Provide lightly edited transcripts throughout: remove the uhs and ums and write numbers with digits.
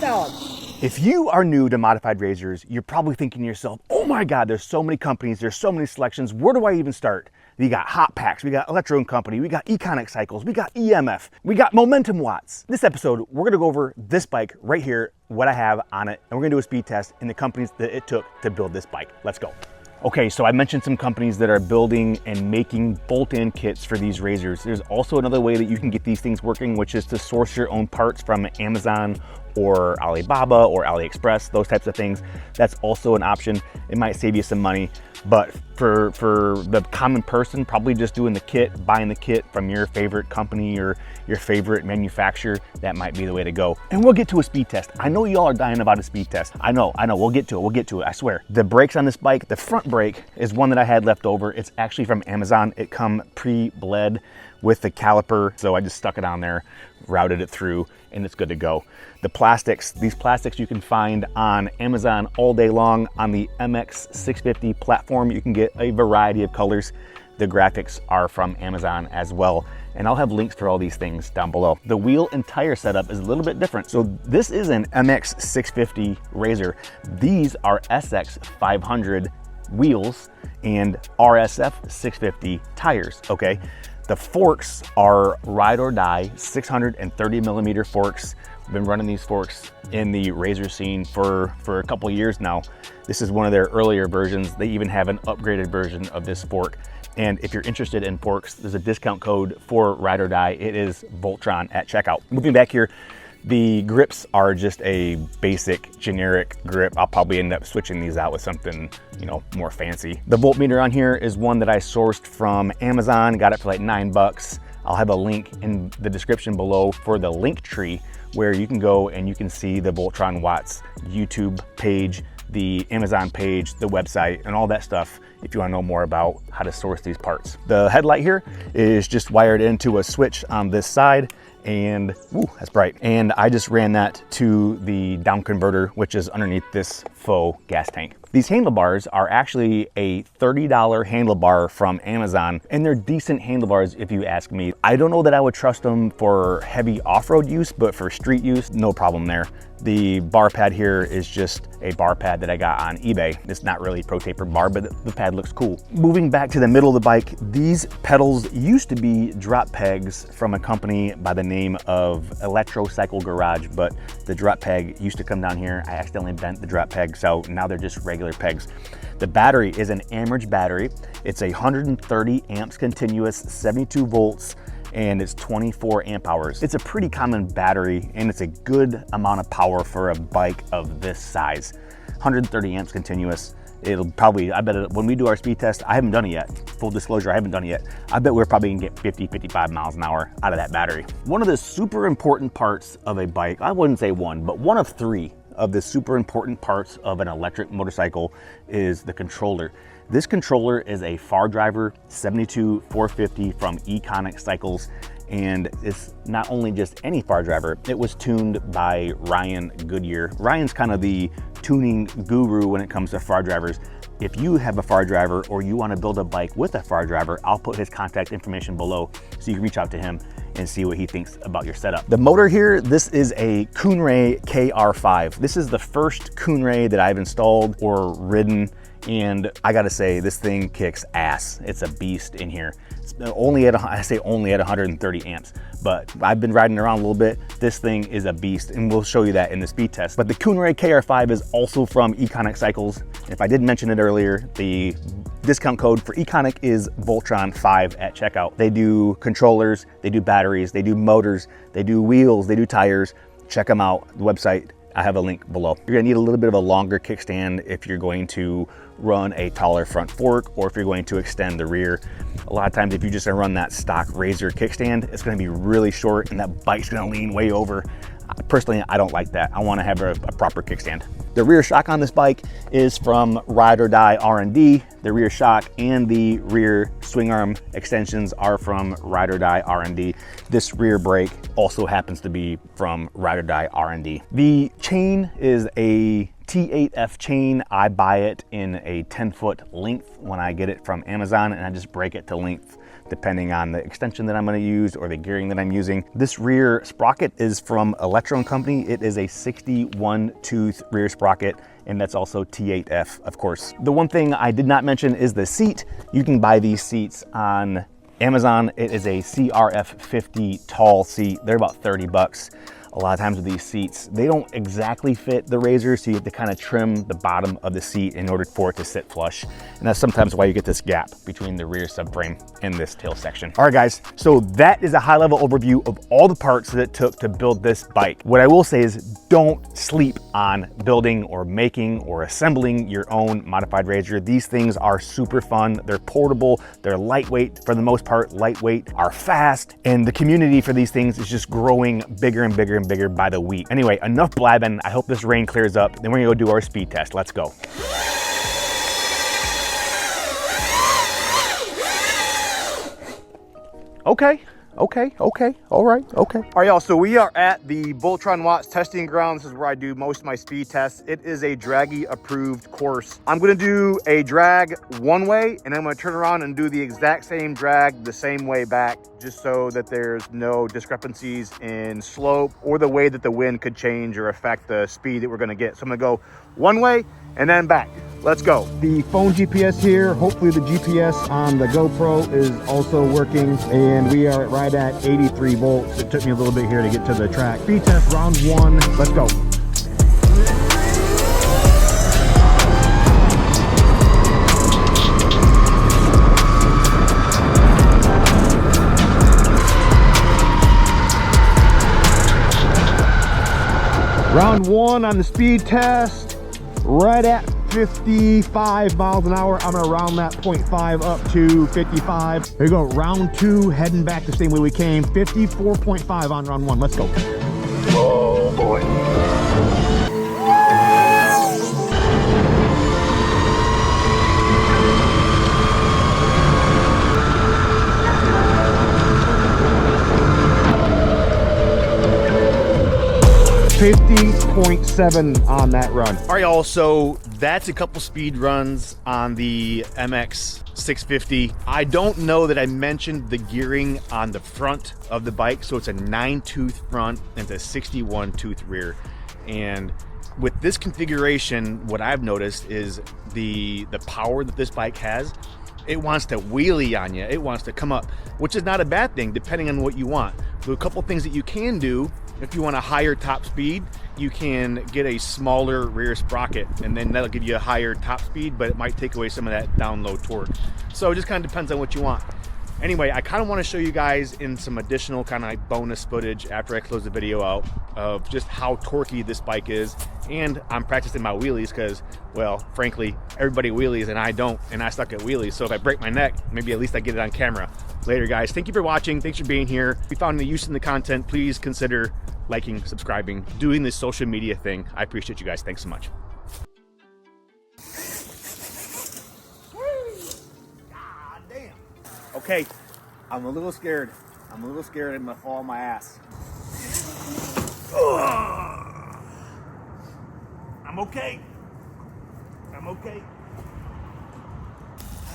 dog. If you are new to modified razors, you're probably thinking to yourself, oh my God, there's so many companies, there's so many selections, where do I even start? We got Hot Packs, we got Electro & Company, we got Econic Cycles, we got EMF, we got Momentum Watts. This episode, we're gonna go over this bike right here, what I have on it, and we're gonna do a speed test in the companies that it took to build this bike. Let's go. Okay, so I mentioned some companies that are building and making bolt-in kits for these razors. There's also another way that you can get these things working, which is to source your own parts from Amazon or Alibaba or AliExpress, those types of things. That's also an option. It might save you some money, but for the common person, probably just doing the kit, buying the kit from your favorite company or your favorite manufacturer, that might be the way to go. And we'll get to a speed test. I know y'all are dying about a speed test. I know, we'll get to it, I swear. The brakes on this bike, the front brake is one that I had left over. It's actually from Amazon. It come pre-bled with the caliper, so I just stuck it on there, routed it through, and it's good to go. The plastics, these plastics you can find on Amazon all day long. On the MX650 platform, you can get a variety of colors. The graphics are from Amazon as well, and I'll have links for all these things down below. The wheel and tire setup is a little bit different. So this is an MX650 Razor. These are SX500 wheels and RSF 650 tires, okay? The forks are ride or die 630 millimeter forks. I've been running these forks in the razor scene for a couple of years now. This is one of their earlier versions. They even have an upgraded version of this fork. And if you're interested in forks, there's a discount code for ride or die. It is Voltron at checkout. Moving back here, the grips are just a basic generic grip. I'll probably end up switching these out with something, you know, more fancy. The voltmeter on here is one that I sourced from Amazon, got it for like $9. I'll have a link in the description below for the link tree where you can go and you can see the Voltron Watts YouTube page, the Amazon page, the website, and all that stuff if you want to know more about how to source these parts. The headlight here is just wired into a switch on this side, and ooh, that's bright. And I just ran that to the down converter, which is underneath this faux gas tank. These handlebars are actually a $30 handlebar from Amazon, and they're decent handlebars if you ask me. I don't know that I would trust them for heavy off-road use, but for street use, no problem there. The bar pad here is just a bar pad that I got on eBay. It's not really pro taper bar, but the pad looks cool. Moving back to the middle of the bike, these pedals used to be drop pegs from a company by the name of Electro Cycle Garage, but the drop peg used to come down here. I accidentally bent the drop peg, so now they're just regular pegs. The battery is an Amorge battery. It's 130 amps continuous, 72 volts, and it's 24 amp hours. It's a pretty common battery, and it's a good amount of power for a bike of this size. 130 amps continuous. It'll probably, I bet when we do our speed test, I haven't done it yet. Full disclosure, I haven't done it yet. I bet we're probably gonna get 50, 55 miles an hour out of that battery. One of the super important parts of a bike, I wouldn't say one, but one of three of the super important parts of an electric motorcycle is the controller. This controller is a Fardriver 72450 from Econic Cycles, and it's not only just any Fardriver, it was tuned by Ryan Goodyear. Ryan's kind of the tuning guru when it comes to Fardrivers. If you have a Fardriver or you want to build a bike with a Fardriver, I'll put his contact information below so you can reach out to him and see what he thinks about your setup. The motor here, this is a Kunray KR5. This is the first Kunray that I've installed or ridden, and I gotta say, this thing kicks ass. It's a beast in here. It's only at, I say only at 130 amps, but I've been riding around a little bit. This thing is a beast, and we'll show you that in the speed test. But the Kunray KR5 is also from Econic Cycles. If I didn't mention it earlier, the discount code for Econic is Voltron5 at checkout. They do controllers, they do batteries, they do motors, they do wheels, they do tires. Check them out, the website, I have a link below. You're gonna need a little bit of a longer kickstand if you're going to run a taller front fork or if you're going to extend the rear. A lot of times if you just run that stock Razor kickstand, it's gonna be really short and that bike's gonna lean way over. Personally, I don't like that. I wanna have a proper kickstand. The rear shock on this bike is from Ride or Die R&D. The rear shock and the rear swing arm extensions are from Ride or Die R&D. This rear brake also happens to be from Ride or Die R&D. The chain is a T8F chain. I buy it in a 10-foot length when I get it from Amazon, and I just break it to length depending on the extension that I'm going to use or the gearing that I'm using. This rear sprocket is from Electro & Company. It is a 61 tooth rear sprocket, and that's also T8F, of course. The one thing I did not mention is the seat. You can buy these seats on Amazon. It is a KR5 tall seat. They're about 30 bucks. A lot of times with these seats, they don't exactly fit the Razor, so you have to kind of trim the bottom of the seat in order for it to sit flush. And that's sometimes why you get this gap between the rear subframe and this tail section. All right, guys, so that is a high-level overview of all the parts that it took to build this bike. What I will say is don't sleep on building or making or assembling your own modified Razor. These things are super fun. They're portable, they're lightweight, for the most part, lightweight, are fast, and the community for these things is just growing bigger and bigger and bigger by the week. Anyway, enough blabbing. I hope this rain clears up. Then we're gonna go do our speed test. Let's go. Okay. All right, y'all, so we are at the Voltron Watts testing ground. This is where I do most of my speed tests. It is a draggy approved course. I'm gonna do a drag one way, and then I'm gonna turn around and do the exact same drag the same way back, just so that there's no discrepancies in slope or the way that the wind could change or affect the speed that we're gonna get. So I'm gonna go one way and then back. Let's go. The phone GPS here, hopefully the GPS on the GoPro is also working, and we are right at 83 volts. It took me a little bit here to get to the track. Speed test round one, let's go. Round one on the speed test, right at 55 miles an hour. I'm gonna round that 0.5 up to 55. Here we go, round two, heading back the same way we came. 54.5 on round one, let's go. Oh boy. 50.7 on that run. All right, y'all, so that's a couple speed runs on the MX650. I don't know that I mentioned the gearing on the front of the bike. So it's a 9-tooth front and it's a 61-tooth rear. And with this configuration, what I've noticed is the power that this bike has. It wants to wheelie on you. It wants to come up, which is not a bad thing depending on what you want. So a couple things that you can do, if you want a higher top speed, you can get a smaller rear sprocket, and then that'll give you a higher top speed, but it might take away some of that down low torque. So it just kind of depends on what you want. Anyway, I kind of want to show you guys in some additional kind of like bonus footage after I close the video out of just how torquey this bike is. And I'm practicing my wheelies because, well, frankly, everybody wheelies and I don't, and I suck at wheelies. So if I break my neck, maybe at least I get it on camera. Later, guys. Thank you for watching. Thanks for being here. If you found any use in the content, please consider liking, subscribing, doing this social media thing. I appreciate you guys. Thanks so much. God damn. Okay, I'm a little scared. I'm gonna fall on my ass. Ugh. I'm okay.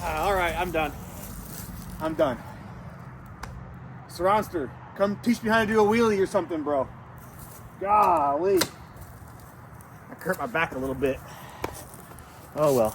All right, I'm done. Surroundster, come teach me how to do a wheelie or something, bro. Golly. I hurt my back a little bit. Oh well.